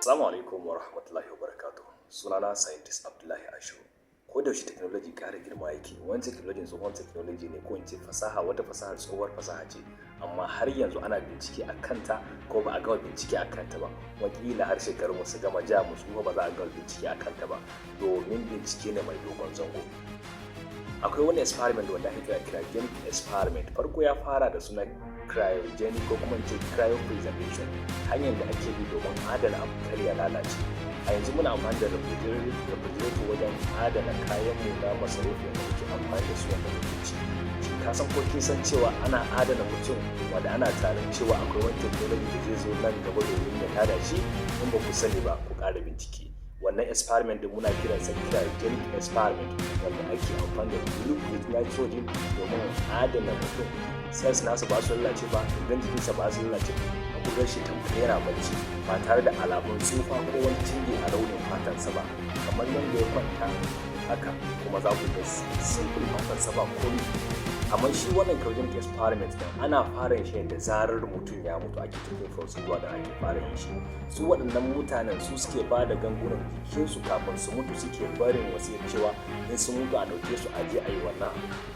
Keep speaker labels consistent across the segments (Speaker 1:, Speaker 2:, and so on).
Speaker 1: Assalamu alaikum wa rahmatullahi wa barakatuh. Sunana Scientist Abdullahi Ashu. Ko da yaushe technology ƙara girma yake. Wani technology tsohon technology ne ko in ce fasaha wata fasahar tsohuwar fasaha ce, amma har yanzu ana bincike a kanta ko ba a gama bincike a kanta ba. Wakila har shekaru su gama ja musu kuma ba za a gama bincike a kanta ba domin bincike ne mai dogon zango. Akwai wani experiment wanda ake kira cryogenic experiment. Farko ya fara da sunan cryogenic ko kuma ce cryopreservation, hanyar da ake bi domin adana abu kar ya lalace. A yanzu muna amfani da refrigerator wajen adana kayan mu na masarufi da muke amfani da su wanda muke ci. Ka san ko kin san cewa ana adana mutum wanda ana tunanin cewa akwai wani technology da zai zo nan gaba domin ya tada shi? In ba ku sani ba ku ƙara bincike. Wannan experiment din muna kiransa cryogenic experiment, wanda ake amfani da liquid nitrogen domin adana mutum. Cells nasu ba su lalace ba, gangan jikinsa ba su lalace ba, a bugar shi tamkar yana bacci ba tare da alamun tsufa ko wani canji a launin fatansa ba, kamar yadda ya kwanta haka kuma za ku ga simple fatansa ba komai. Amma shi wannan cryogenic experiment din ana fara yin shi da zarar mutum ya mutu ake cikin procedure da ake fara yin shi. Su waɗannan mutanen su suke ba da gangunan jikinsu kafin su mutu, suke barin wasiyar cewa in sun mutu a ɗauke su a je a yi wannan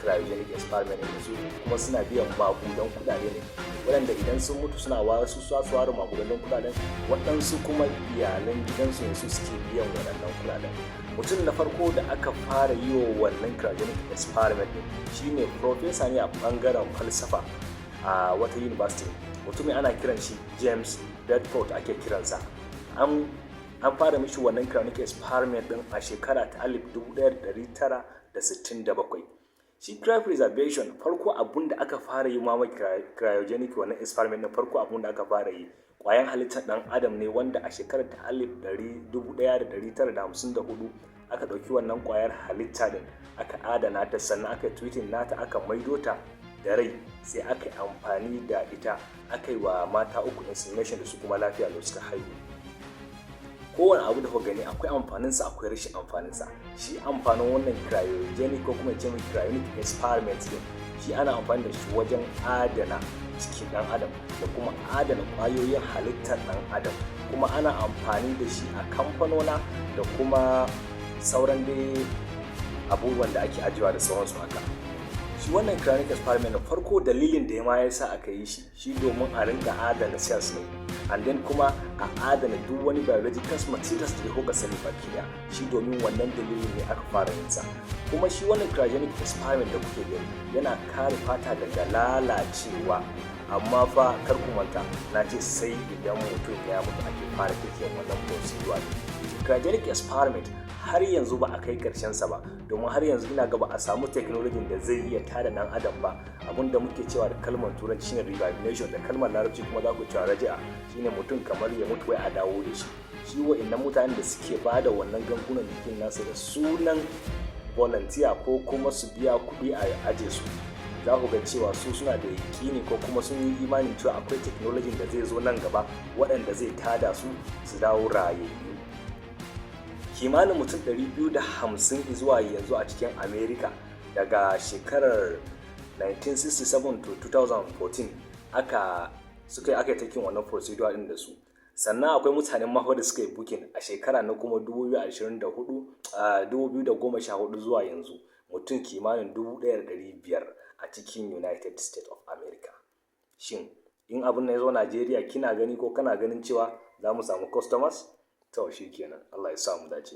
Speaker 1: cryogenic experiment din su, kuma suna biyan maƙudan kuɗaɗe ne, waɗanda idan sun mutu suna wasu ware maƙudan kuɗaɗen, waɗansu kuma iyalan gidansu ne su suke biyan waɗannan kuɗaɗen. Mutum na farko da aka fara yi wa wannan cryogenic experiment din shine professor ne a bangaren falsafa a wata university. Mutumin ana kiran shi James Bedford ake kiransa. An fara mishi wannan cryogenic experiment din a shekara ta 1967. Shi cryopreservation farko abun da aka fara yi ma cryogenic wannan experiment na farko abun da aka fara yi kwayan halittar dan adam ne, wanda a shekarar ta 1954 aka ɗauki wannan kwayar halitta din aka adana ta, sannan aka tweeting nata aka maido ta da rai, sai aka yi amfani da ita aka yi wa mata 3 insemination da su kuma lafiya da suka haihu. Kowane abu da kuka gani akwai amfaninsa akwai rashin amfaninsa. Shi amfanin wannan cryogenic ko kuma ce cryonic experiment din, shi ana amfani da shi wajen adana cikin dan adam da kuma adana kwayoyin halittar dan adam, kuma ana amfani da shi a kamfanona da kuma sauran dai abubuwan da ake ajiyewa da sauransu haka. Shi wannan cryonic experiment na farko dalilin da ma ya sa aka yi shi domin a rinka adana cells ne, and then kuma a adana duk wani biological materials da kuka sani baki daya. Shi domin wannan dalilin ne aka fara yin sa. Kuma shi wannan cryogenic experiment da kuke gani yana kare fata daga lalacewa, amma fa kar ku manta na ce sai idan mutum ya mutu ake fara tafiyan wannan procedure. Cryogenic experiment har yanzu ba a kai karshen sa ba, domin har yanzu ina ga ba a samu technology da zai iya tada dan adam ba. Abin da muke cewa da kalmar turanci shine revivulation, da kalmar larabci kuma za ku cewa raja'a, shine mutum kamar ya mutu wai a dawo da shi. Shi wa'annan mutanen da suke bada wannan gangunan jikin nasu da sunan volunteer ko kuma su biya kuɗi a aje su, za ku ga cewa su suna da yakini ko kuma sun yi imanin cewa akwai technology da zai zo nan gaba waɗanda zai tada su dawo rayayyu. Kimanin mutum 250 zuwa yanzu a cikin America daga shekarar 1967 to 2014 aka yi taking wannan procedure din da su. Sannan akwai mutanen maho da suka yi booking a shekara na kuma 2014 zuwa yanzu, mutum kimanin 1,500 a cikin United States of America. Shin in abin na ya zo Najeriya kina gani ko kana ganin cewa za mu samu customers? To shi kenan, Allah ya sa mu dace.